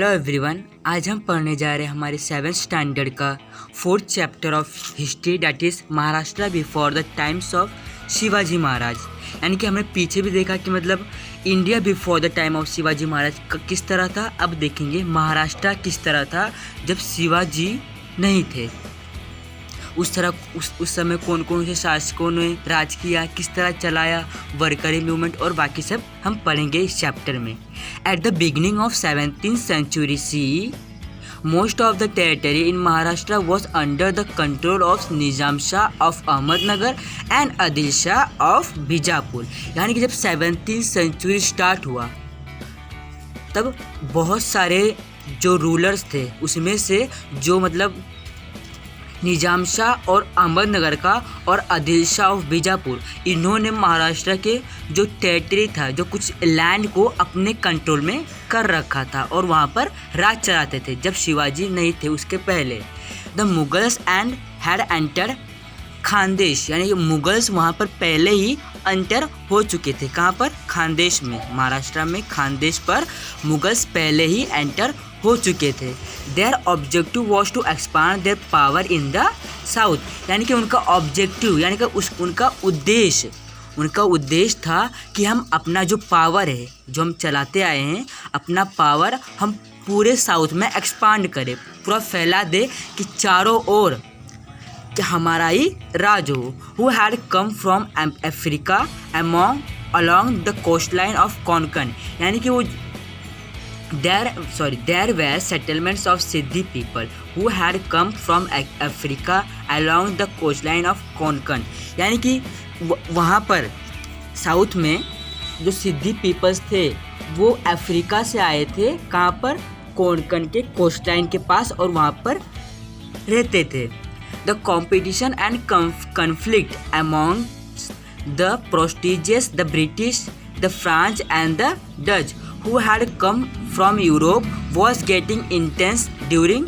Hello everyone, आज हम पढ़ने जा रहे हैं हमारे 7th स्टैंडर्ड का 4th chapter of history, that is Maharashtra before the times of Shivaji Maharaj. यानी कि हमने पीछे भी देखा कि मतलब India before the time of Shivaji Maharaj किस तरह था। अब देखेंगे महाराष्ट्र किस तरह था जब शिवाजी नहीं थे। उस समय कौन कौन से शासकों ने राज किया, किस तरह चलाया, वर्करी मूवमेंट और बाकी सब हम पढ़ेंगे इस चैप्टर में। At the beginning of 17th century CE, most of the territory in Maharashtra was under the control of Nizam Shah of Ahmednagar and Adil Shah of Bijapur. यानी कि जब 17th century स्टार्ट हुआ तब बहुत सारे जो रूलर्स थे उसमें से जो मतलब निज़ाम शाह और अहमदनगर का और आदिल शाह ऑफ बीजापुर, इन्होंने महाराष्ट्र के जो टेरिटरी था, जो कुछ लैंड को अपने कंट्रोल में कर रखा था और वहाँ पर राज चलाते थे जब शिवाजी नहीं थे। उसके पहले the Mughals and had enter Khandesh, यानी कि मुगल्स वहाँ पर पहले ही एंटर हो चुके थे। कहाँ पर? खानदेश में, महाराष्ट्र में खानदेश पर मुगल्स पहले ही एंटर हो चुके थे। Their objective was to expand their power in the south, यानी कि उनका ऑब्जेक्टिव यानी कि उनका उद्देश्य था कि हम अपना जो पावर है जो हम चलाते आए हैं, अपना पावर हम पूरे साउथ में एक्सपांड करें, पूरा फैला दे कि चारों ओर कि हमारा ही राज हो। Who had come from Africa along the coastline of Konkan, यानी कि वो there were settlements of Siddhi people who had come from Africa along the coastline of Konkan, यानी कि वहाँ पर साउथ में जो सिद्धि पीपल्स थे वो अफ्रीका से आए थे। कहाँ पर? कोंकण के कोस्टलाइन के पास, और वहाँ पर रहते थे। The competition and conflict among the Portuguese, the British, the French and the Dutch who had come from Europe was getting intense during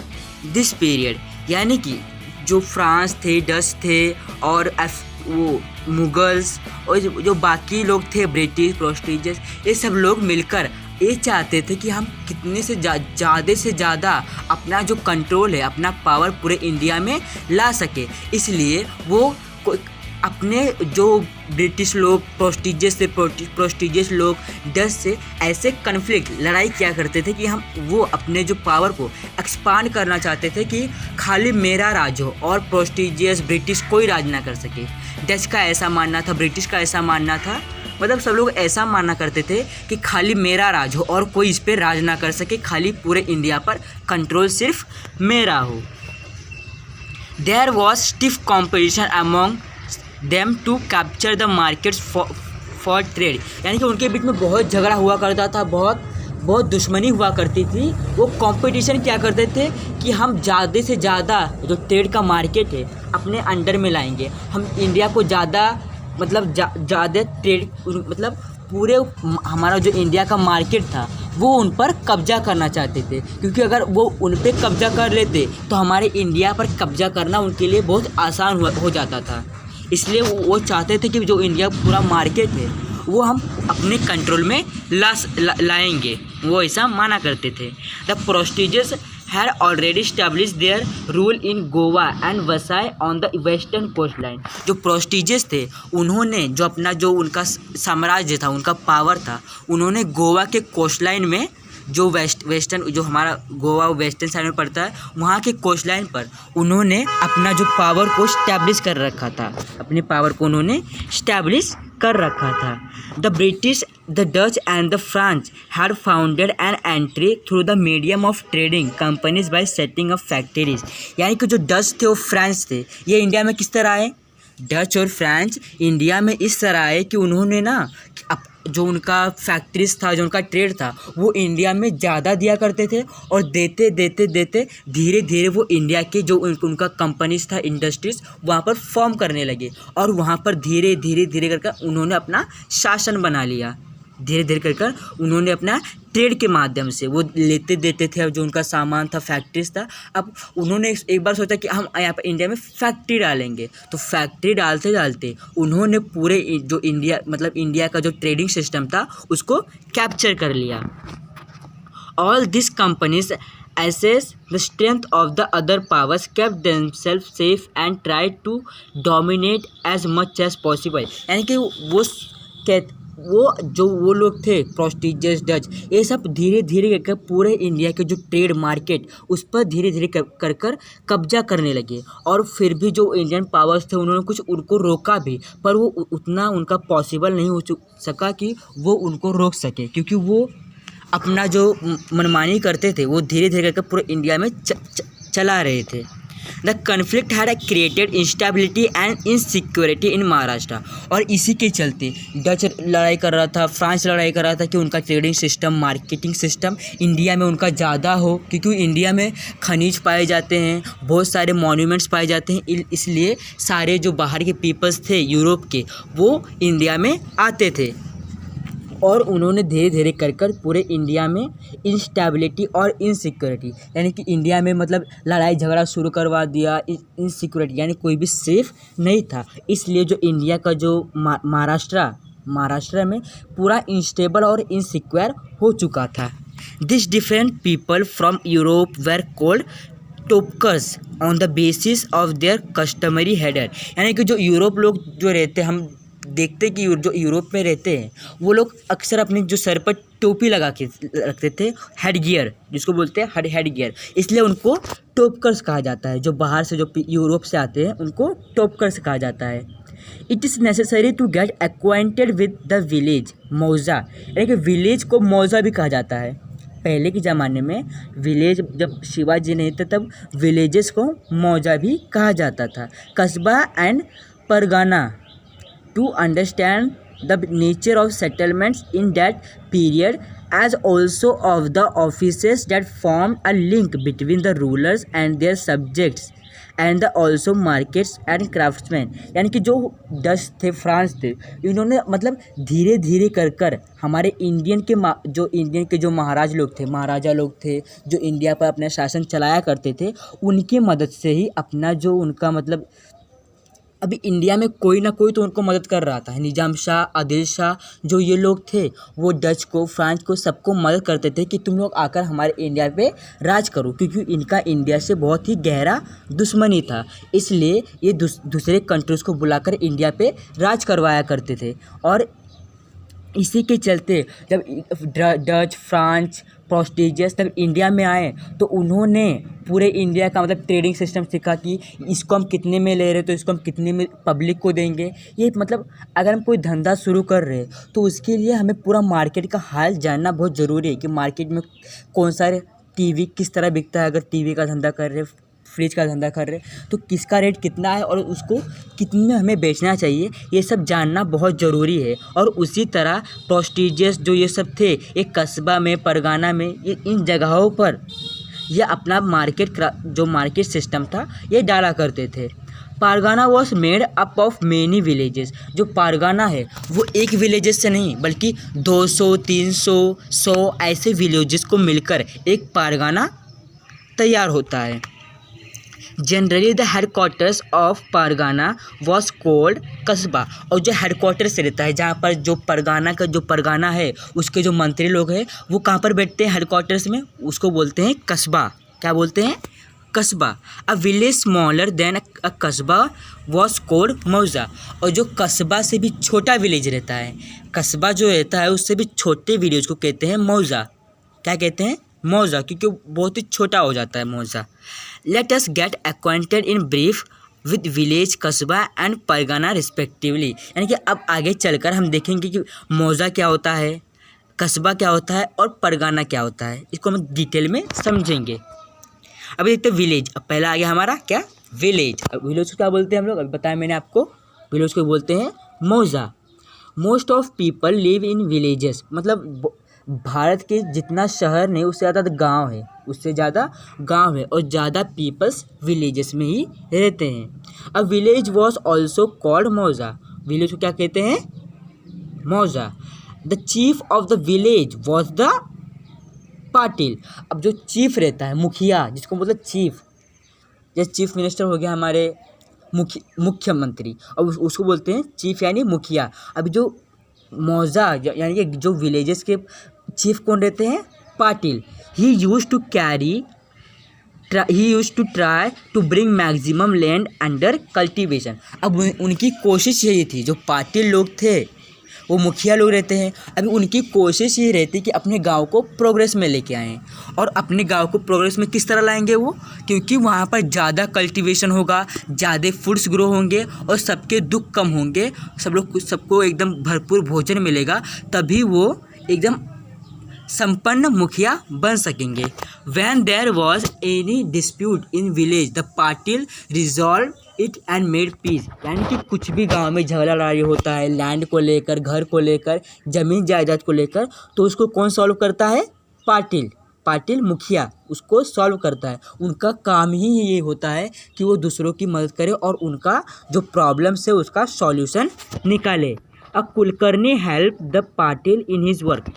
this period, यानी कि जो फ्रांस थे, डच थे और वो मुगल्स और जो बाकी लोग थे, ब्रिटिश, पोर्टुगीज, ये सब लोग मिलकर ये चाहते थे कि हम कितने से ज़्यादा से ज़्यादा अपना जो कंट्रोल है, अपना पावर पूरे इंडिया में ला सके। इसलिए वो अपने जो ब्रिटिश लोग, पोर्टुगीज लोग, डच से ऐसे कन्फ्लिक्ट, लड़ाई किया करते थे कि हम वो अपने जो पावर को एक्सपांड करना चाहते थे कि खाली मेरा राज हो और पोर्टुगीज, ब्रिटिश कोई राज ना कर सके। डच का ऐसा मानना था, ब्रिटिश का ऐसा मानना था, मतलब सब लोग ऐसा मानना करते थे कि खाली मेरा राज हो और कोई इस पर राज ना कर सके, खाली पूरे इंडिया पर कंट्रोल सिर्फ मेरा हो। There was stiff competition among them to capture the markets for trade, यानी कि उनके बीच में बहुत झगड़ा हुआ करता था, बहुत दुश्मनी हुआ करती थी। वो कंपटीशन क्या करते थे कि हम ज़्यादा से ज़्यादा जो ट्रेड का मार्केट है अपने अंडर में लाएंगे, हम इंडिया को ज़्यादा मतलब ज़्यादा ट्रेड, मतलब पूरे हमारा जो इंडिया का मार्केट था वो उन पर कब्जा करना चाहते थे, क्योंकि अगर वो उन पर कब्जा कर लेते तो हमारे इंडिया पर कब्जा करना उनके लिए बहुत आसान हो जाता था। इसलिए वो चाहते थे कि जो इंडिया पूरा मार्केट है वो हम अपने कंट्रोल में लाएंगे, वो ऐसा माना करते थे। The Portuguese had already established their rule in Goa and Vasai on the western coastline। जो पोर्टुगीज थे उन्होंने जो अपना जो उनका साम्राज्य था, उनका पावर था, उन्होंने गोवा के कोस्टलाइन में जो वेस्टर्न जो हमारा गोवा वेस्टर्न साइड में पड़ता है, वहाँ के कोस्टलाइन पर उन्होंने अपना जो पावर को स्टैब्लिश कर रखा था, अपने पावर को उन्होंने स्टैब्लिश कर रखा था। The British, the Dutch and the French had founded an entry through the medium of trading companies by setting up factories, यानी कि जो डच थे और फ्रांच थे, ये इंडिया में किस तरह आए? डच और फ्रांच इंडिया में इस तरह आए कि उन्होंने ना जो उनका फैक्ट्रीज था, जो उनका ट्रेड था, वो इंडिया में ज़्यादा दिया करते थे और देते धीरे धीरे वो इंडिया के जो उनका कंपनीज था, इंडस्ट्रीज, वहाँ पर फॉर्म करने लगे और वहाँ पर धीरे धीरे कर उन्होंने अपना शासन बना लिया। धीरे कर उन्होंने अपना ट्रेड के माध्यम से वो लेते देते थे, जो उनका सामान था, फैक्ट्रीज था। अब उन्होंने एक बार सोचा कि हम यहाँ पर इंडिया में फैक्ट्री डालेंगे, तो फैक्ट्री डालते उन्होंने पूरे जो इंडिया का जो ट्रेडिंग सिस्टम था उसको कैप्चर कर लिया। All these companies assess the strength of the other powers, kept themselves safe and tried to dominate as much as possible। यानी कि वो लोग थे प्रोस्टिजियस डच, ये सब धीरे धीरे करके पूरे इंडिया के जो ट्रेड मार्केट उस पर धीरे धीरे कर कर कब्जा करने लगे। और फिर भी जो इंडियन पावर्स थे उन्होंने कुछ उनको रोका भी, पर वो उतना उनका पॉसिबल नहीं हो सका कि वो उनको रोक सके, क्योंकि वो अपना जो मनमानी करते थे वो धीरे धीरे करके पूरे इंडिया में चला रहे थे। The conflict had created instability and insecurity in Maharashtra. और इसी के चलते डच लड़ाई कर रहा था, फ्रांस लड़ाई कर रहा था कि उनका trading system, marketing system India में उनका ज़्यादा हो, क्योंकि इंडिया में खनिज पाए जाते हैं, बहुत सारे मॉन्यूमेंट्स पाए जाते हैं, इसलिए सारे जो बाहर के पीपल्स थे यूरोप के वो इंडिया में आते थे। और उन्होंने धीरे धीरे कर कर पूरे इंडिया में इंस्टेबिलिटी और इनसिक्योरिटी, यानी कि इंडिया में मतलब लड़ाई झगड़ा शुरू करवा दिया। इनसिक्योरिटी यानी कोई भी सेफ नहीं था, इसलिए जो इंडिया का जो महाराष्ट्र में पूरा इंस्टेबल और इनसिक्योर हो चुका था। This different people from Europe were called Topkars on the basis of their customary header. यानी कि जो यूरोप लोग जो रहते, हम देखते कि जो यूरोप में रहते हैं वो लोग अक्सर अपने जो सर पर टोपी लगा के रखते थे, हेड गियर जिसको बोलते हैं हेड गियर, इसलिए उनको टोपकर्स कहा जाता है। जो बाहर से जो यूरोप से आते हैं उनको टोपकर्स कहा जाता है। It is necessary to get acquainted with the village mauja, यानी कि विलेज को मौजा भी कहा जाता है। पहले के ज़माने में विलेज, जब शिवाजी नहीं थे तब विलेजेस को मौजा भी कहा जाता था। कस्बा and Pargana to understand the nature of settlements in that period, as also of the offices that formed a link between the rulers and their subjects and the also markets and craftsmen। यानी कि जो Dutch थे, France थे, इन्होंने मतलब धीरे धीरे कर कर हमारे इंडिया के जो महाराजा लोग थे जो इंडिया पर अपना शासन चलाया करते थे, उनकी मदद से ही अपना जो उनका मतलब अभी इंडिया में कोई ना कोई तो उनको मदद कर रहा था। निजाम शाह, आदिल शाह, जो ये लोग थे वो डच को, फ्रांस को, सबको मदद करते थे कि तुम लोग आकर हमारे इंडिया पे राज करो, क्योंकि इनका इंडिया से बहुत ही गहरा दुश्मनी था, इसलिए ये दूसरे कंट्रीज़ को बुलाकर इंडिया पे राज करवाया करते थे। और इसी के चलते जब डच, फ्रांस, पोर्टुगीज तब इंडिया में आए तो उन्होंने पूरे इंडिया का मतलब ट्रेडिंग सिस्टम सीखा कि इसको हम कितने में ले रहे तो इसको हम कितने में पब्लिक को देंगे। ये मतलब अगर हम कोई धंधा शुरू कर रहे हैं तो उसके लिए हमें पूरा मार्केट का हाल जानना बहुत ज़रूरी है कि मार्केट में कौन सा टीवी किस तरह बिकता है। अगर टीवी का धंधा कर रहे, फ्रिज का धंधा कर रहे तो किसका रेट कितना है और उसको कितने में हमें बेचना चाहिए, ये सब जानना बहुत ज़रूरी है। और उसी तरह प्रोस्टिजियस जो ये सब थे, एक कस्बा में, परगाना में, ये इन जगहों पर ये अपना जो मार्केट सिस्टम था ये डाला करते थे। Pargana was made up of many villages. जो परगाना है वो एक विलेजेस से नहीं बल्कि 200, 300, 100 ऐसे विलेजेस को मिलकर एक परगाना तैयार होता है। Generally the headquarters of pargana was called kasba. और जो हेडक्वार्टर्स रहता है, जहाँ पर जो परगाना का जो परगाना है उसके जो मंत्री लोग हैं वो कहाँ पर बैठते हैं हेडक्वार्टर्स में, उसको बोलते हैं कस्बा। क्या बोलते हैं? कस्बा। अ विलेज स्मॉलर देन अ कस्बा वॉज कॉल्ड मौजा। और जो कस्बा से भी छोटा विलेज रहता है, कस्बा जो रहता है उससे भी छोटे विलेज को कहते हैं मौजा। क्या कहते हैं? मौजा, क्योंकि बहुत ही छोटा हो जाता है मौजा। Let us get acquainted in brief with village, kasba and pargana respectively. यानी कि अब आगे चलकर हम देखेंगे कि मौजा क्या होता है, कस्बा क्या होता है और परगाना क्या होता है, इसको हम डिटेल में समझेंगे। अभी देखते हैं विलेज। अब पहला आ गया हमारा क्या? विलेज। अब विलेज को क्या बोलते हैं हम लोग? अभी बताया मैंने आपको, विलेज को बोलते हैं मौजा। Most of people live in villages. मतलब भारत के जितना शहर नहीं उससे ज़्यादा गांव है, और ज़्यादा पीपल्स विलेजेस में ही रहते हैं। A village was also called मौजा। विलेज को क्या कहते हैं? मौजा। The chief of the village was the Patil. अब जो चीफ रहता है, मुखिया, जिसको मतलब चीफ, जैसे चीफ मिनिस्टर हो गया हमारे मुख्यमंत्री, और उसको बोलते हैं चीफ यानी मुखिया। अभी जो मौजा यानी कि जो विलेजेस के चीफ कौन रहते हैं? Patil. He used to try to bring maximum land under cultivation. अब उनकी कोशिश यही थी, जो पाटिल लोग थे, वो मुखिया लोग रहते हैं, अभी उनकी कोशिश ये रहती कि अपने गांव को प्रोग्रेस में लेके आएँ। और अपने गांव को प्रोग्रेस में किस तरह लाएंगे वो, क्योंकि वहाँ पर ज़्यादा कल्टीवेशन होगा, ज़्यादा फूड्स ग्रो होंगे और सबके दुख कम होंगे, सबको एकदम भरपूर भोजन मिलेगा, तभी वो एकदम संपन्न मुखिया बन सकेंगे। When there was any dispute in village, the Patil resolved it and made peace। यानी कि कुछ भी गांव में झगड़ा लड़ाई होता है लैंड को लेकर, घर को लेकर, ज़मीन जायदाद को लेकर, तो उसको कौन सॉल्व करता है? पाटिल मुखिया उसको सॉल्व करता है। उनका काम ही ये होता है कि वो दूसरों की मदद करे और उनका जो प्रॉब्लम्स है उसका सॉल्यूशन निकाले। अब Kulkarni help the Patil in his work.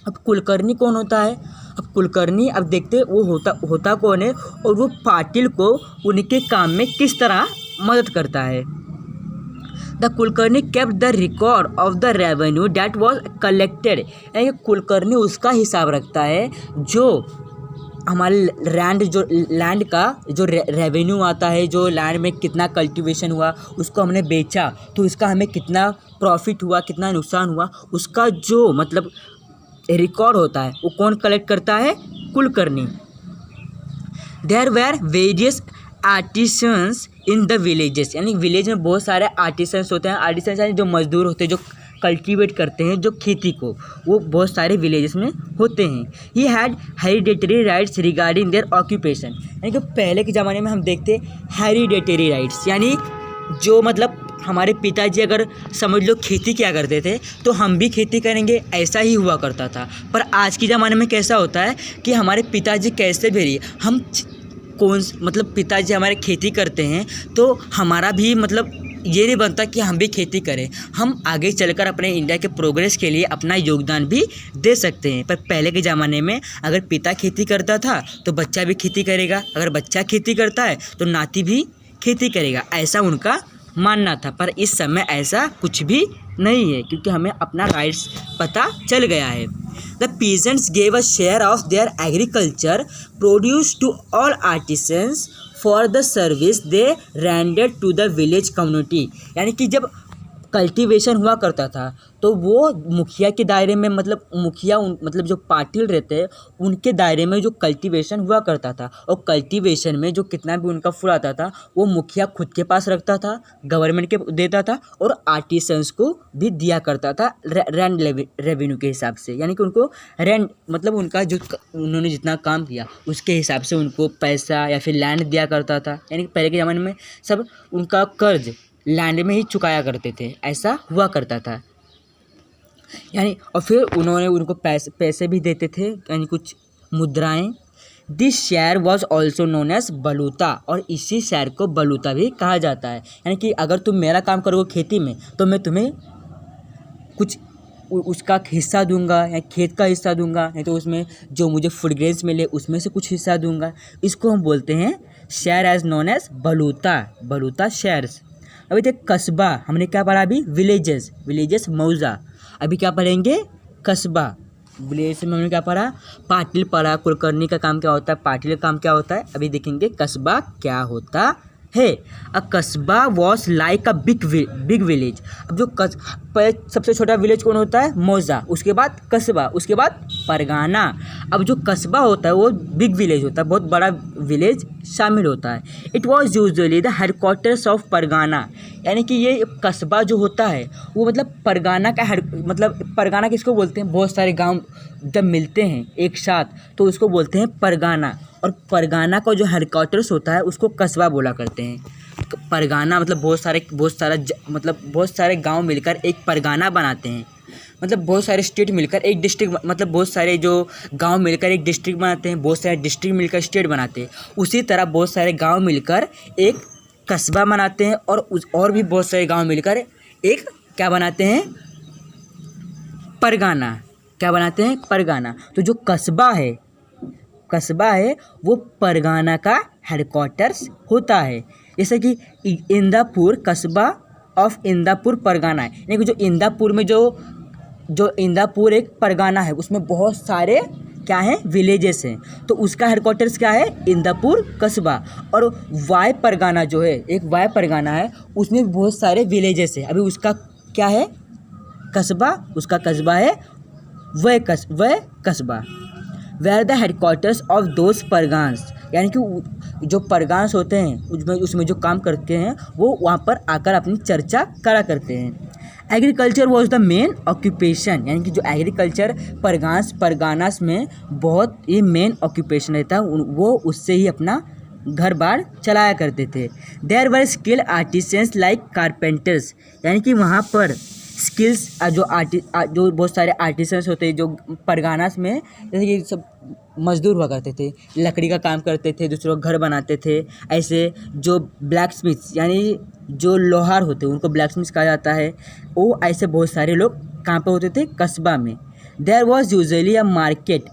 अब कुलकर्णी कौन होता है? अब कुलकर्णी, अब देखते वो होता कौन है और वो पाटिल को उनके काम में किस तरह मदद करता है। The Kulkarni kept the record of the revenue that was collected. यानी कुलकर्णी उसका हिसाब रखता है जो हमारे लैंड का जो रेवेन्यू आता है, जो लैंड में कितना कल्टीवेशन हुआ, उसको हमने बेचा तो उसका हमें कितना प्रॉफिट हुआ, कितना नुकसान हुआ, उसका जो मतलब रिकॉर्ड होता है वो कौन कलेक्ट करता है? Kulkarni. There were various artisans in the villages. यानी विलेज में बहुत सारे आर्टिसंस होते हैं। आर्टिसंस यानी जो मजदूर होते हैं, जो कल्टीवेट करते हैं, जो खेती को, वो बहुत सारे विलेजेस में होते हैं। He had hereditary rights regarding their occupation. यानी कि पहले के ज़माने में हम देखते हेरिडेटरी राइट्स, यानी जो मतलब हमारे पिताजी अगर समझ लो खेती किया करते थे तो हम भी खेती करेंगे, ऐसा ही हुआ करता था। पर आज के ज़माने में कैसा होता है कि हमारे पिताजी कैसे भी हम मतलब पिताजी हमारे खेती करते हैं तो हमारा भी मतलब ये नहीं बनता कि हम भी खेती करें। हम आगे चलकर अपने इंडिया के प्रोग्रेस के लिए अपना योगदान भी दे सकते हैं। पर पहले के ज़माने में अगर पिता खेती करता था तो बच्चा भी खेती करेगा, अगर बच्चा खेती करता है तो नाती भी खेती करेगा, ऐसा उनका मानना था। पर इस समय ऐसा कुछ भी नहीं है, क्योंकि हमें अपना राइट्स पता चल गया है। The peasants gave a share of their agriculture produce to all artisans for the service they rendered to the village community. यानी कि जब कल्टीवेशन हुआ करता था तो वो मुखिया के दायरे में, मतलब मुखिया मतलब जो पाटिल रहते हैं उनके दायरे में जो कल्टीवेशन हुआ करता था, और कल्टीवेशन में जो कितना भी उनका फूल आता था वो मुखिया खुद के पास रखता था, गवर्नमेंट के देता था, और आर्टिसंस को भी दिया करता था रेंट रेवेन्यू के हिसाब से। यानी कि उनको रेंट मतलब उनका जो उन्होंने जितना काम किया उसके हिसाब से उनको पैसा या फिर लैंड दिया करता था। यानी कि पहले के ज़माने में सब उनका कर्ज लैंड में ही चुकाया करते थे, ऐसा हुआ करता था। यानी और फिर उन्होंने उनको पैसे भी देते थे, यानी कुछ मुद्राएं। This share was also known as baluta, और इसी शेयर को बलूता भी कहा जाता है। यानी कि अगर तुम मेरा काम करोगे खेती में तो मैं तुम्हें कुछ उसका हिस्सा दूंगा, या खेत का हिस्सा दूंगा, नहीं तो उसमें जो मुझे फूड ग्रेन्स मिले उसमें से कुछ हिस्सा दूंगा। इसको हम बोलते हैं share as known as baluta shares. अभी तक कस्बा हमने क्या पढ़ा? अभी विलेजेस मौजा। अभी क्या पढ़ेंगे? कस्बा। विलेज में हमने क्या पढ़ा? पाटिल पढ़ा, कुलकर्णी का काम क्या होता है, पाटिल का काम क्या होता है। अभी देखेंगे कस्बा क्या होता है। अ कस्बा was like a big village. अब जो सबसे छोटा विलेज कौन होता है? मौजा, उसके बाद कस्बा, उसके बाद परगाना। अब जो कस्बा होता है वो बिग विलेज होता है, बहुत बड़ा विलेज शामिल होता है। It was usually the headquarters of pargana. यानी कि ये कस्बा जो होता है वो मतलब परगाना का मतलब परगाना किसको बोलते हैं? बहुत सारे गाँव जब मिलते हैं एक साथ तो उसको बोलते हैं परगाना, और परगाना का जो हेडक्वार्टर्स होता है उसको कस्बा बोला करते हैं। परगाना मतलब बहुत सारे गांव मिलकर एक परगाना बनाते हैं। मतलब बहुत सारे स्टेट मिलकर एक डिस्ट्रिक्ट, मतलब बहुत सारे जो गांव मिलकर एक डिस्ट्रिक्ट बनाते हैं, बहुत सारे डिस्ट्रिक्ट मिलकर स्टेट बनाते हैं। उसी तरह बहुत सारे गांव मिलकर एक कस्बा बनाते हैं, और भी बहुत सारे गांव मिलकर एक क्या बनाते हैं? परगाना। क्या बनाते हैं? परगाना। तो जो कस्बा है वो परगाना का हेडक्वार्टर्स होता है। जैसे कि इंदापुर कस्बा ऑफ इंदापुर परगाना है। यानी कि जो इंदापुर में जो इंदापुर एक परगाना है उसमें बहुत सारे क्या है, विलेजेस हैं। तो उसका हेडक्वार्टर्स क्या है, इंदपुर कस्बा। और वाई परगाना जो है, एक वाई परगाना है, उसमें बहुत सारे विलेजेस है। अभी उसका क्या है, कस्बा, उसका कस्बा है वह कस्बा। Where the headquarters of those parganas, यानी कि जो परगान्स होते हैं उसमें जो काम करते हैं वो वहाँ पर आकर अपनी चर्चा करा करते हैं। Agriculture was the main occupation, यानी कि जो एग्रीकल्चर परगानास में बहुत ही मेन ऑक्यूपेशन रहता है, वो उससे ही अपना घर बार चलाया करते थे। There were skill artisans like carpenters, यानी कि वहाँ पर स्किल्स जो बहुत सारे आर्टिसंस होते हैं जो परगानास में, जैसे कि सब मजदूर हुआ करते थे, लकड़ी का काम करते थे, दूसरों का घर बनाते थे। ऐसे जो ब्लैक स्मिथ्स, यानी जो लोहार होते हैं उनको ब्लैक स्मिथ्स कहा जाता है, वो ऐसे बहुत सारे लोग कहाँ पे होते थे, कस्बा में। There was usually a market.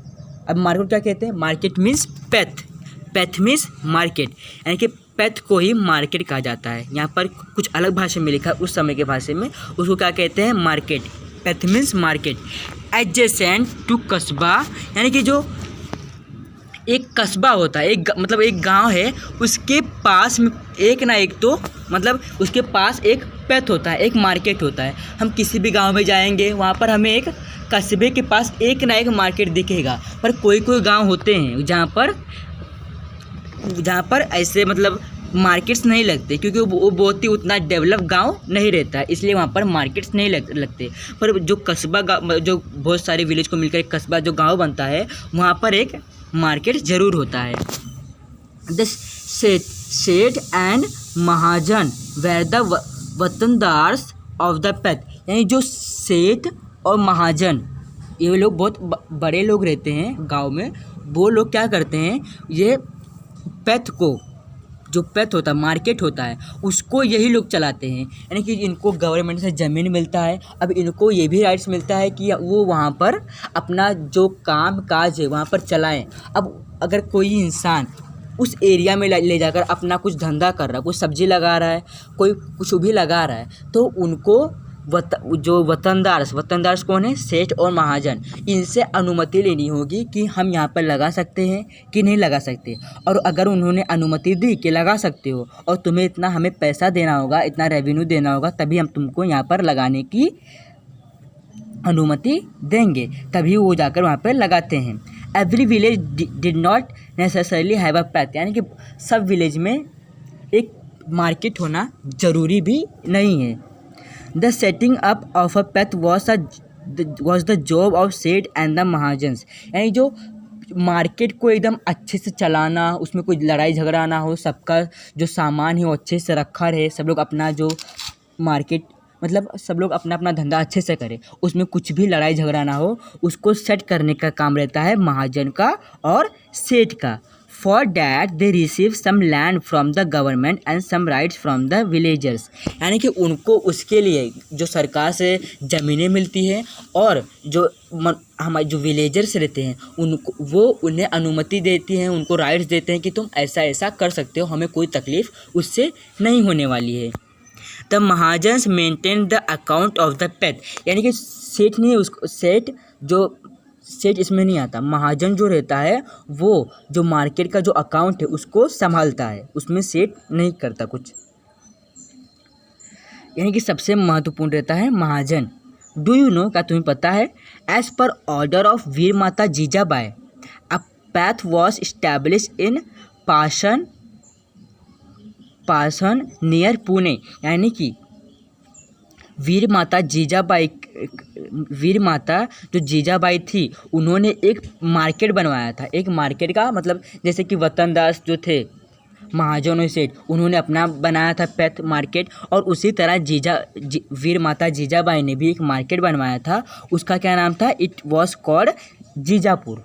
अब मार्केट क्या कहते हैं, मार्केट मीन्स पैथ मीन्स मार्केट, यानी कि पैथ को ही मार्केट कहा जाता है। यहाँ पर कुछ अलग भाषा में लिखा है, उस समय के भाषा में उसको क्या कहते हैं, मार्केट। पैथ मीन्स मार्केट। एडजेसेंट टू कस्बा, यानी कि जो एक कस्बा होता है, मतलब एक गांव है, उसके पास में एक ना एक तो मतलब उसके पास एक पैथ होता है, एक मार्केट होता है। हम किसी भी गांव में जाएंगे, वहाँ पर हमें एक कस्बे के पास एक ना एक मार्केट दिखेगा। पर कोई गांव होते हैं जहाँ पर ऐसे मतलब मार्केट्स नहीं लगते, क्योंकि वो बहुत ही उतना डेवलप गांव नहीं रहता है, इसलिए वहाँ पर मार्केट्स नहीं लगते। पर जो कस्बा जो बहुत सारे विलेज को मिलकर एक कस्बा जो गांव बनता है, वहाँ पर एक मार्केट ज़रूर होता है। The seth and mahajan were the watandars of the peth, यानी जो सेठ और महाजन ये लोग बहुत बड़े लोग रहते हैं गांव में। वो लोग क्या करते हैं, ये पैथ को, जो पैथ होता है, मार्केट होता है, उसको यही लोग चलाते हैं। यानी कि इनको गवर्नमेंट से ज़मीन मिलता है। अब इनको ये भी राइट्स मिलता है कि वो वहाँ पर अपना जो काम काज है वहाँ पर चलाएं। अब अगर कोई इंसान उस एरिया में ले जाकर अपना कुछ धंधा कर रहा है, कोई सब्जी लगा रहा है, कोई कुछ भी लगा रहा है, तो उनको जो वतनदार्स कौन है, सेठ और महाजन, इनसे अनुमति लेनी होगी कि हम यहाँ पर लगा सकते हैं कि नहीं लगा सकते। और अगर उन्होंने अनुमति दी कि लगा सकते हो और तुम्हें इतना हमें पैसा देना होगा, इतना रेवेन्यू देना होगा, तभी हम तुमको यहाँ पर लगाने की अनुमति देंगे, तभी वो जाकर वहाँ पर लगाते हैं। Every village did not necessarily have a path, यानी कि सब विलेज में एक मार्केट होना ज़रूरी भी नहीं है। The setting up of a path was the job of सेठ and the महाजन्स, यानी जो मार्केट को एकदम अच्छे से चलाना, उसमें कोई लड़ाई झगड़ा ना हो, सबका जो सामान है वो अच्छे से रखा रहे, सब लोग अपना जो मार्केट मतलब सब लोग अपना अपना धंधा अच्छे से करें, उसमें कुछ भी लड़ाई झगड़ा ना हो, उसको सेट करने का काम रहता है महाजन का और सेठ का। For that they receive some land from the government and some rights from the villagers, यानी कि उनको उसके लिए जो सरकार से ज़मीनें मिलती हैं और जो हमारे जो विलेजर्स रहते हैं उनको वो उन्हें अनुमति देती हैं, उनको राइट्स देते हैं कि तुम ऐसा ऐसा कर सकते हो, हमें कोई तकलीफ़ उससे नहीं होने वाली है। The mahajans maintain the account of the peth, यानी कि सेठ नहीं, उसको सेठ इसमें नहीं आता, महाजन जो रहता है वो जो मार्केट का जो अकाउंट है उसको संभालता है, उसमें सेठ नहीं करता कुछ, यानी कि सबसे महत्वपूर्ण रहता है महाजन। डू यू नो, क्या तुम्हें पता है, एज पर ऑर्डर ऑफ वीर माता जीजाबाई अ पैथ वॉज इस्टेब्लिश इन पासन नियर पुणे, यानी कि वीर माता जो जीजाबाई थी उन्होंने एक मार्केट बनवाया था। एक मार्केट का मतलब जैसे कि वतनदास जो थे महाजन और सेठ, उन्होंने अपना बनाया था पैथ मार्केट, और उसी तरह वीर माता जीजाबाई ने भी एक मार्केट बनवाया था। उसका क्या नाम था, इट वॉज कॉल्ड जीजापुर।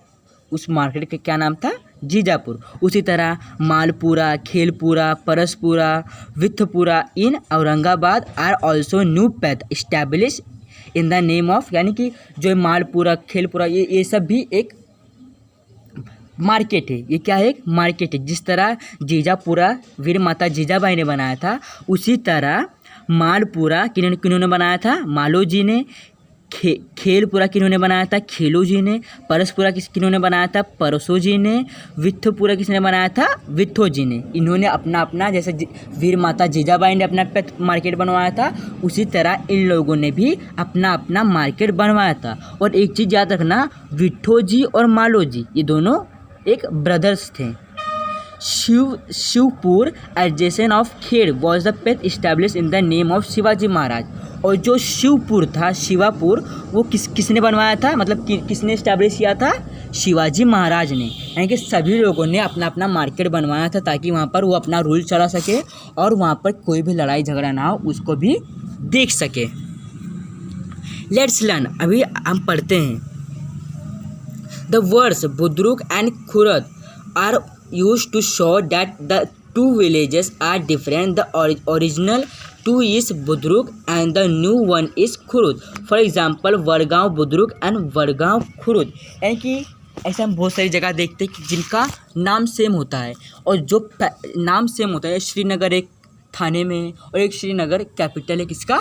उस मार्केट का क्या नाम था, जीजापुर। उसी तरह Malpura, Khelpura, Paraspura, Vithpura in Aurangabad are also new peth establish in the name of, यानी कि जो मालपुरा, खेलपुरा, ये सब भी एक मार्केट है। ये क्या है, एक मार्केट है। जिस तरह जीजापुरा वीर माता जीजाबाई ने बनाया था, उसी तरह मालपुरा किन्होंने बनाया था, मालो जी ने, खेलपुरा किन्होंने बनाया था, खेलू जी ने। परसपुरा किन्होंने बनाया था, परसो जी ने। वित्थपुरा किसने बनाया था, वित्थो जी ने। इन्होंने अपना अपना, जैसे वीर माता जीजाबाई ने अपना मार्केट बनवाया था, उसी तरह इन लोगों ने भी अपना अपना मार्केट बनवाया था। और एक चीज़ याद रखना, विट्ठो जी और मालो जी ये दोनों एक ब्रदर्स थे। Shivpur adjacent of Khed was the peth establish in the name of Shivaji Maharaj. और जो शिवपुर था, शिवापुर, वो किसने बनवाया था, मतलब किसने इस्टेब्लिश किया था, शिवाजी महाराज ने। यानी कि सभी लोगों ने अपना अपना मार्केट बनवाया था ताकि वहाँ पर वो अपना रूल चला सके और वहाँ पर कोई भी लड़ाई झगड़ा ना हो उसको भी देख सके। लेट्स लर्न, अभी हम पढ़ते हैं। The words budruk and khurd are used to show that the two villages are different. The original two is Budruk and the new one is Khurud. For example, Wadgaon Budruk and Wadgaon Khurud. यानी कि ऐसा हम बहुत सारी जगह देखते हैं कि जिनका नाम सेम होता है, और जो नाम सेम होता है, श्रीनगर एक थाने में और एक श्रीनगर कैपिटल है किसका,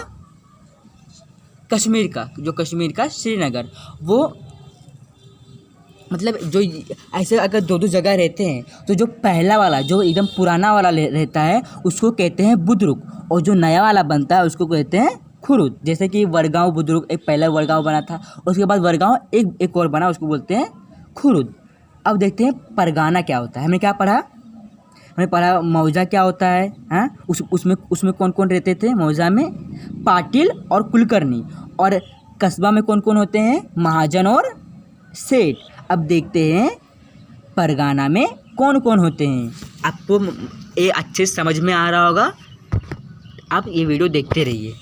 कश्मीर का, जो कश्मीर का श्रीनगर, वो मतलब जो ऐसे अगर दो दो जगह रहते हैं तो जो पहला वाला, जो एकदम पुराना वाला रहता है, उसको कहते हैं बुद्रुक, और जो नया वाला बनता है उसको कहते हैं खुरुद। जैसे कि वडगांव बुद्रुक, एक पहला वडगांव बना था, उसके बाद वडगांव एक और बना, उसको बोलते हैं खुरुद। अब देखते हैं परगाना क्या होता है। हमने क्या पढ़ा, हमने पढ़ा मौजा क्या होता है, हाँ, उसमें कौन कौन रहते थे, मौजा में पाटिल और कुलकर्णी, और कस्बा में कौन कौन होते हैं, महाजन और सेठ। अब देखते हैं परगाना में कौन कौन होते हैं। आपको ये अच्छे समझ में आ रहा होगा, आप ये वीडियो देखते रहिए।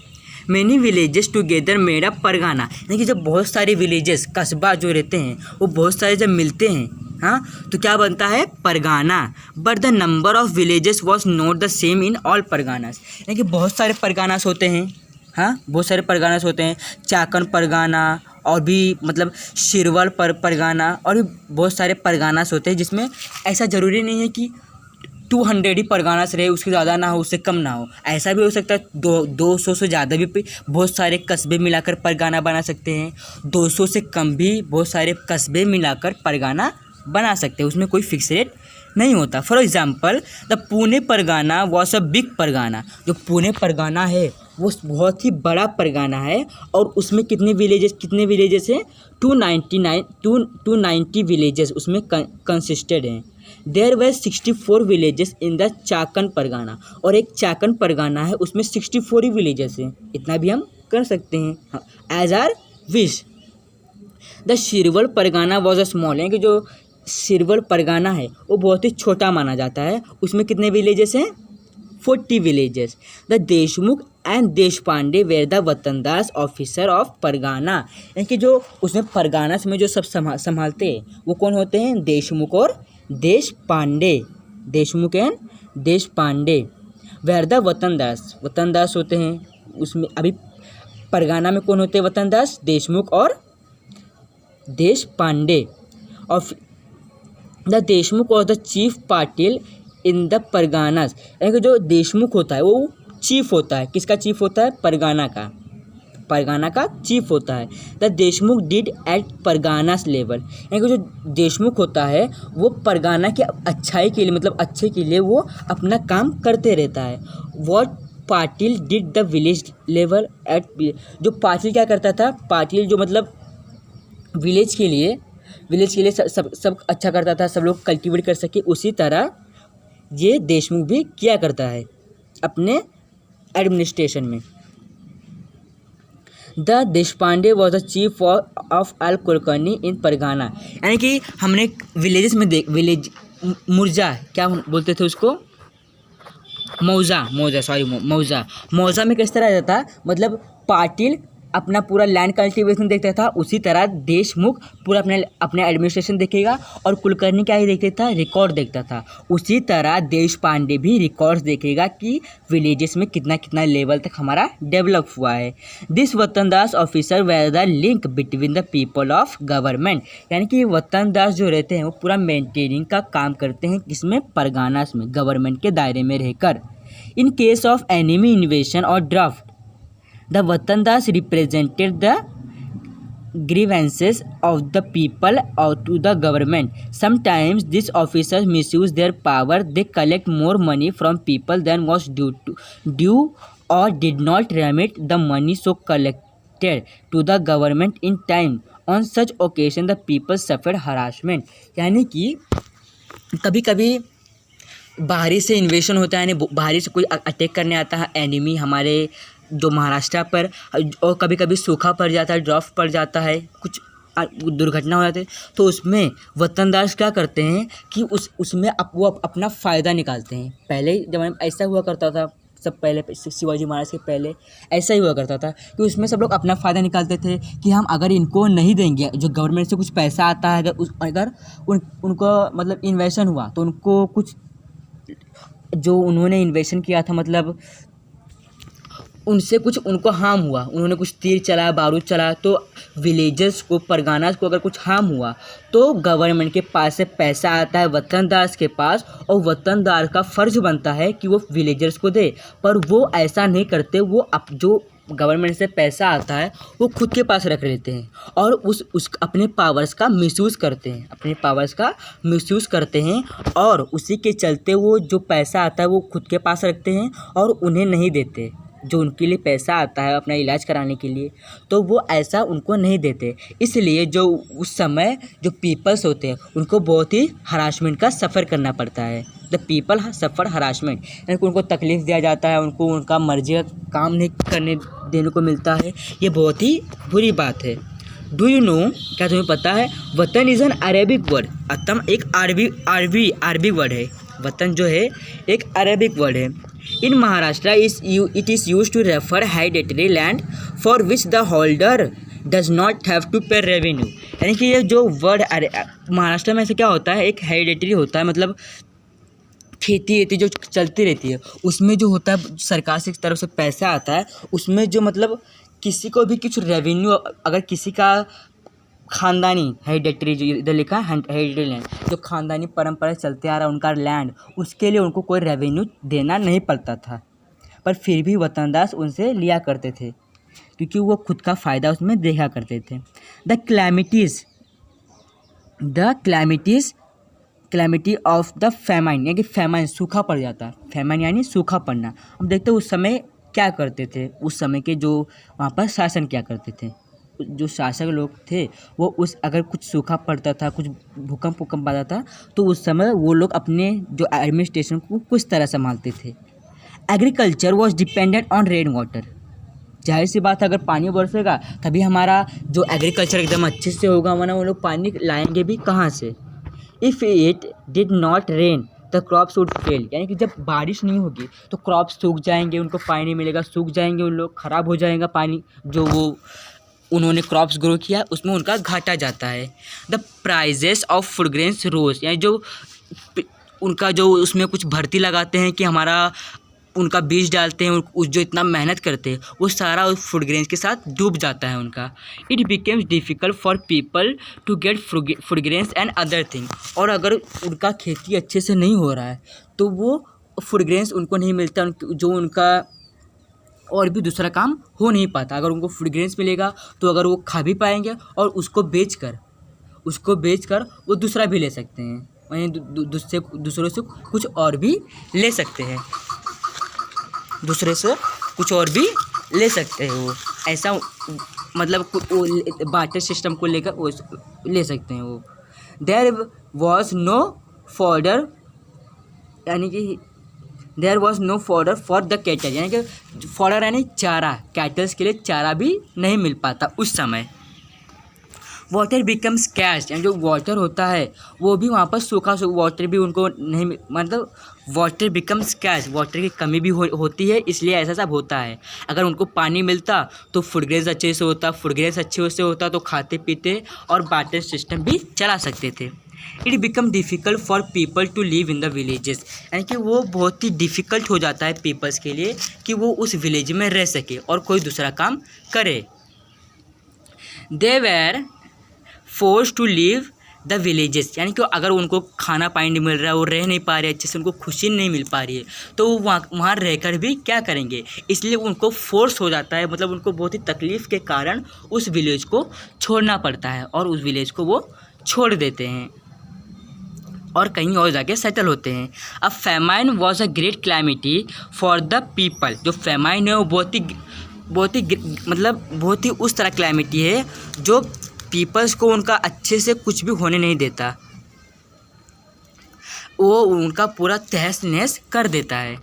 Many villages together made up pargana, यानी कि जब बहुत सारे विलेजेस, कस्बा जो रहते हैं, वो बहुत सारे जब मिलते हैं, हाँ, तो क्या बनता है, परगाना। But the number of villages was not the same in all parganas, यानी कि बहुत सारे परगानास होते हैं, हाँ, बहुत सारे परगानास होते हैं, चाकन परगाना और भी मतलब शिरवल परगाना, और भी बहुत सारे परगानास होते हैं, जिसमें ऐसा ज़रूरी नहीं है कि 200 ही परगानास रहे, उससे ज़्यादा ना हो, उससे कम ना हो। ऐसा भी हो सकता है 200 से ज़्यादा भी बहुत सारे कस्बे मिलाकर परगाना बना सकते हैं, 200 से कम भी बहुत सारे कस्बे मिलाकर परगाना बना सकते हैं, उसमें कोई फिक्स रेट नहीं होता। For example, the Pune pargana was a big pargana. जो पुणे परगाना है वो बहुत ही बड़ा परगाना है, और उसमें कितने विलेजेस हैं, 290 विलेजेस उसमें कंसिस्टेड हैं। There were 64 villages in the Chakan pargana, और एक चाकन परगाना है उसमें 64 ही विलेजेस हैं। इतना भी हम कर सकते हैं as are wish. The Shirwal pargana was a small, यानी कि जो शिरवल परगाना है वो बहुत ही छोटा माना जाता है, उसमें कितने विलेजेस हैं, 40 villages. The Deshmukh and Deshpande were the watandars officer of pargana, यानी कि जो उसमें परगाना में जो सब संभालते हैं वो कौन होते हैं, देशमुख और Deshpande, Deshmukh and Deshpande. Were the watandars होते हैं उसमें। अभी परगाना में कौन होते हैं, वतनदास, देशमुख और देशपांडे। ऑफ द देशमुख और the chief Patil in the parganas, यानी कि जो देशमुख होता है वो चीफ होता है, किसका चीफ होता है, परगाना का चीफ होता है। The Deshmukh did at parganas level, यानी कि जो देशमुख होता है वो परगाना के अच्छाई के लिए, मतलब अच्छे के लिए वो अपना काम करते रहता है। What Patil did the village level at, जो पाटिल क्या करता था, पाटिल जो मतलब विलेज के लिए सब अच्छा करता था, सब लोग कल्टीवेट कर सके, उसी तरह ये देशमुख भी किया करता है अपने एडमिनिस्ट्रेशन में। The Deshpande was the chief of all Kulkarni in pargana, यानी कि हमने विलेजेस में मुर्जा क्या बोलते थे उसको, मौजा में किस तरह रहता, मतलब पाटिल अपना पूरा लैंड कल्टीवेशन देखता था, उसी तरह देशमुख पूरा अपने एडमिनिस्ट्रेशन देखेगा, और कुलकर्णी क्या ही देखता था, रिकॉर्ड देखता था। उसी तरह देशपांडे भी रिकॉर्ड्स देखेगा कि विलेजेस में कितना कितना लेवल तक हमारा डेवलप हुआ है। This watandars officer were the link between the people of government, यानी कि वतनदास जो रहते हैं वो पूरा मेंटेनिंग का काम करते हैं, किसमें, परगानास में, गवर्नमेंट के दायरे में रहकर। In case of enemy invasion और draft, the watandars represented the grievances of the people or to the government. Sometimes these officers misuse their power. They collect more money from people than was due or did not remit the money so collected to the government in time. On such occasion the people suffered harassment. यानी कि कभी कभी बाहरी से इन्वेशन होता है, यानी बाहरी से कोई अटैक करने आता है एनिमी हमारे जो महाराष्ट्र पर, और कभी कभी सूखा पड़ जाता है, ड्राफ्ट पड़ जाता है, कुछ दुर्घटना हो जाती है, तो उसमें वतनदार क्या करते हैं कि उसमें वो अपना फ़ायदा निकालते हैं। पहले जब ऐसा हुआ करता था, सब पहले शिवाजी महाराज के पहले ऐसा ही हुआ करता था कि उसमें सब लोग अपना फ़ायदा निकालते थे कि हम अगर इनको नहीं देंगे, जो गवर्नमेंट से कुछ पैसा आता है, अगर उनको मतलब इन्वेशन हुआ तो उनको कुछ जो उन्होंने इन्वेशन किया था मतलब उनसे कुछ उनको हार्म हुआ, उन्होंने कुछ तीर चलाया, बारूद चलाया, तो विलेजर्स को, परगानास को अगर कुछ हार्म हुआ तो गवर्नमेंट के पास से पैसा आता है वतनदार के पास, और वतनदार का फ़र्ज बनता है कि वो विलेजर्स को दे, पर वो ऐसा नहीं करते। वो जो गवर्नमेंट से पैसा आता है वो खुद के पास रख लेते हैं और उस अपने पावर्स का मिसयूज़ करते हैं, और उसी के चलते वो जो पैसा आता है वो खुद के पास रखते हैं और उन्हें नहीं देते। जो उनके लिए पैसा आता है अपना इलाज कराने के लिए, तो वो ऐसा उनको नहीं देते। इसलिए जो उस समय जो पीपल्स होते हैं उनको बहुत ही हरासमेंट का सफ़र करना पड़ता है। द पीपल सफ़र हरासमेंट, यानी कि उनको तकलीफ़ दिया जाता है, उनको उनका मर्जी का काम नहीं करने देने को मिलता है। ये बहुत ही बुरी बात है। डू यू नो, क्या तुम्हें पता है वतन इज़ एन अरेबिक वर्ड। वतन एक अरबी वर्ड है। वतन जो है एक अरेबिक वर्ड है। In Maharashtra it is use to refer hereditary land for which the holder does not have to pay revenue. यानी कि ये जो वर्ड महाराष्ट्र में ऐसे क्या होता है, एक हेरिडेटरी होता है, मतलब खेती जो चलती रहती है, उसमें जो होता है सरकार से तरफ से पैसा आता है, उसमें जो मतलब किसी को भी कुछ रेवेन्यू, अगर किसी का खानदानी हेरिडेटरी, जो इधर लिखा है हेरिडेटरी लैंड, जो खानदानी परंपरा चलते आ रहा है उनका लैंड, उसके लिए उनको कोई रेवेन्यू देना नहीं पड़ता था, पर फिर भी वतनदार उनसे लिया करते थे क्योंकि वो खुद का फ़ायदा उसमें देखा करते थे। The calamity of the famine, यानी कि फेमाइन सूखा पड़ जाता है। फेमाइन यानी सूखा पड़ना। हम देखते हैं उस समय क्या करते थे, उस समय के जो वहाँ पर शासन क्या करते थे, जो शासक लोग थे वो अगर कुछ सूखा पड़ता था, कुछ भूकंप आता था, तो उस समय वो लोग अपने जो एडमिनिस्ट्रेशन को कुछ तरह संभालते थे। Agriculture was dependent on rain water. जाहिर सी बात है, अगर पानी बरसेगा तभी हमारा जो एग्रीकल्चर एकदम अच्छे से होगा, वरना वो लोग पानी लाएंगे भी कहाँ से। If it did not rain the crops would fail, यानी कि जब बारिश नहीं होगी तो क्रॉप्स सूख जाएंगे, उनको पानी नहीं मिलेगा, सूख जाएंगे, उन लोग ख़राब हो जाएगा, पानी जो वो उन्होंने क्रॉप्स ग्रो किया उसमें उनका घाटा जाता है। The prices of food grains rose, यानी जो उनका जो उसमें कुछ भर्ती लगाते हैं कि हमारा उनका बीज डालते हैं, उस जो इतना मेहनत करते हैं वो सारा उस फूड ग्रेन्स के साथ डूब जाता है उनका। It becomes difficult for people to get food grains and other thing, और अगर उनका खेती अच्छे से नहीं हो रहा है तो वो फूड ग्रेन्स उनको नहीं मिलता, जो उनका और भी दूसरा काम हो नहीं पाता। अगर उनको फूड ग्रेन्स मिलेगा तो अगर वो खा भी पाएंगे और उसको बेचकर वो दूसरा भी ले सकते हैं, वहीं दूसरों से कुछ और भी ले सकते हैं, वो ऐसा मतलब बार्टर सिस्टम को लेकर वो ले सकते हैं वो। देयर वॉज नो फॉर्डर, यानी कि there was no fodder for the cattle, यानी कि फॉर्डर यानी चारा, कैटल्स के लिए चारा भी नहीं मिल पाता उस समय। वाटर बिकम्स स्कैर्स, यानी जो वाटर होता है वो भी वहाँ पर सूखा वाटर भी उनको नहीं, मतलब वाटर बिकम्स स्कैर्स, वाटर की कमी भी होती है, इसलिए ऐसा सब होता है। अगर उनको पानी मिलता तो फूड ग्रेन्स अच्छे से होता, फूड ग्रेन्स अच्छे से होता तो खाते पीते और बार्टर सिस्टम भी चला सकते थे। It become difficult for people to live in the villages, यानी कि वो बहुत ही डिफ़िकल्ट हो जाता है पीपल्स के लिए कि वो उस विलेज में रह सके और कोई दूसरा काम करे। They were force to leave the villages, यानी कि अगर उनको खाना पानी नहीं मिल रहा है, वो रह नहीं पा रहे अच्छे से, उनको खुशी नहीं मिल पा रही है, तो वो वहाँ रहकर भी क्या करेंगे, इसलिए उनको फोर्स हो जाता है, मतलब उनको बहुत ही तकलीफ़ के कारण उस विलेज को छोड़ना पड़ता है और उस विलेज को वो छोड़ देते हैं और कहीं और जाके सेटल होते हैं। अब famine was a great calamity for the people. जो फेमाइन है वो बहुत ही मतलब बहुत ही उस तरह क्लैमिटी है जो पीपल्स को उनका अच्छे से कुछ भी होने नहीं देता, वो उनका पूरा तहस नहस कर देता है।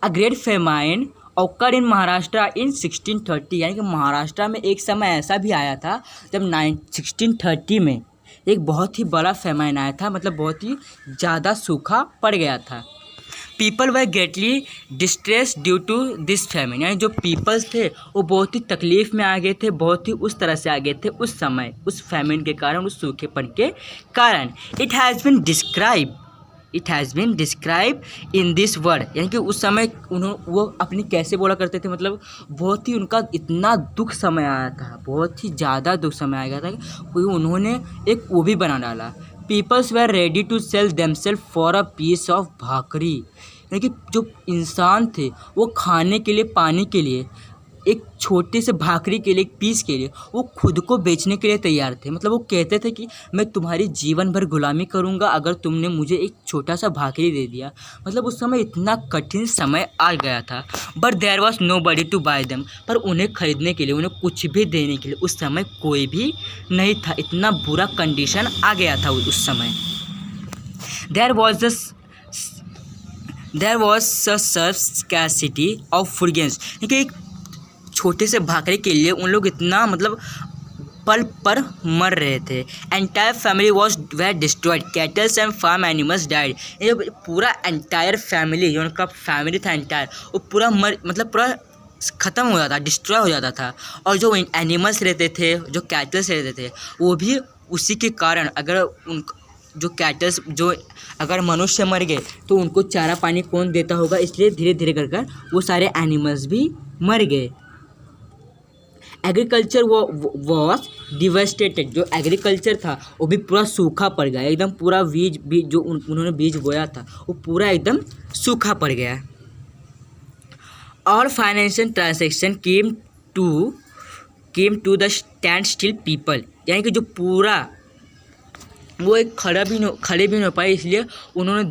A great famine occur in Maharashtra in 1630, यानी कि महाराष्ट्र में एक समय ऐसा भी आया था जब 1630 में एक बहुत ही बड़ा फेमाइन आया था, मतलब बहुत ही ज़्यादा सूखा पड़ गया था। People were greatly distress due to this famine, यानी जो पीपल्स थे वो बहुत ही तकलीफ़ में आ गए थे, बहुत ही उस तरह से आ गए थे उस समय, उस फेमिन के कारण, उस सूखेपन के कारण। It has been describe in this word, यानी कि उस समय वो अपनी कैसे बोला करते थे, मतलब बहुत ही उनका इतना दुख समय आया था, बहुत ही ज़्यादा दुख समय आ गया था कि उन्होंने एक वो भी बना डाला। Peoples were ready to sell themself for a piece of bhakri, यानी कि जो इंसान थे वो खाने के लिए, पानी के लिए, एक छोटे से भाकरी के लिए, एक पीस के लिए वो खुद को बेचने के लिए तैयार थे। मतलब वो कहते थे कि मैं तुम्हारी जीवन भर गुलामी करूँगा अगर तुमने मुझे एक छोटा सा भाकरी दे दिया। मतलब उस समय इतना कठिन समय आ गया था। But there was nobody to buy them, पर उन्हें खरीदने के लिए, उन्हें कुछ भी देने के लिए उस समय कोई भी नहीं था। इतना बुरा कंडीशन आ गया था उस समय। There was such scarcity of food grains, क्योंकि एक छोटे से भाकरी के लिए उन लोग इतना मतलब पल पर मर रहे थे। Entire family was were destroyed, cattles and farm animals died. ये पूरा एंटायर फैमिली, जो उनका फैमिली था एंटायर, वो पूरा मतलब पूरा ख़त्म हो जाता, डिस्ट्रॉय हो जाता था। और जो एनिमल्स रहते थे, जो कैटल्स रहते थे, वो भी उसी के कारण, अगर जो कैटल्स, जो अगर मनुष्य मर गए तो उनको चारा पानी कौन देता होगा, इसलिए धीरे धीरे कर वो सारे एनिमल्स भी मर गए। एग्रीकल्चर वॉज डिवेस्टेटेड, जो एग्रीकल्चर था वो भी पूरा सूखा पड़ गया, एकदम पूरा बीज जो उन्होंने बीज बोया था वो पूरा एकदम सूखा पड़ गया। और financial transaction came to the standstill people, यानी कि जो पूरा वो एक खड़े भी नहीं हो पाए, इसलिए उन्होंने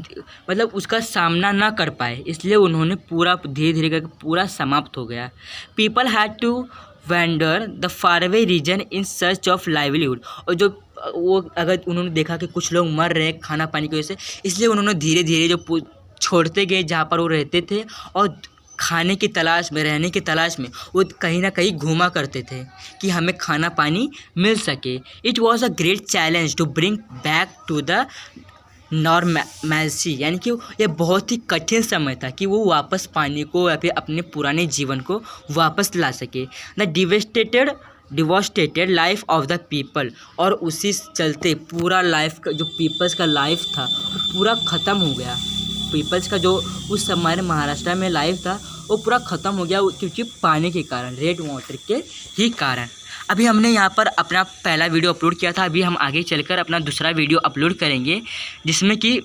मतलब उसका सामना ना कर पाए, इसलिए उन्होंने पूरा धीरे धीरे करके पूरा समाप्त हो गया। People had to wander the faraway region in search of livelihood, और जो वो अगर उन्होंने देखा कि कुछ लोग मर रहे हैं खाना पानी की वजह से, इसलिए उन्होंने धीरे धीरे जो छोड़ते गए जहाँ पर वो रहते थे और खाने की तलाश में, रहने की तलाश में वो कहीं ना कहीं घूमा करते थे कि हमें खाना पानी मिल सके। It was a great challenge to bring back to the normality, यानी कि ये बहुत ही कठिन समय था कि वो वापस पानी को या फिर अपने पुराने जीवन को वापस ला सके। The devastated life of the people, और उसी चलते पूरा लाइफ का जो पीपल्स का लाइफ था वो पूरा ख़त्म हो गया। पीपल्स का जो उस समय महाराष्ट्र में लाइफ था वो पूरा ख़त्म हो गया, क्योंकि पानी के कारण, रेड वाटर के ही कारण। अभी हमने यहाँ पर अपना पहला वीडियो अपलोड किया था, अभी हम आगे चलकर अपना दूसरा वीडियो अपलोड करेंगे जिसमें कि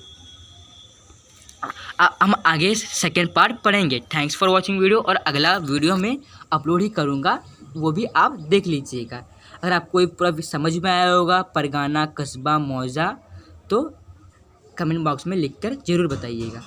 हम आगे सेकेंड पार्ट पढ़ेंगे। थैंक्स फॉर वॉचिंग वीडियो, और अगला वीडियो में अपलोड ही करूँगा, वो भी आप देख लीजिएगा। अगर आपको पूरा समझ में आया होगा परगाना, कस्बा, मौजा, तो कमेंट बॉक्स में लिखकर ज़रूर बताइएगा।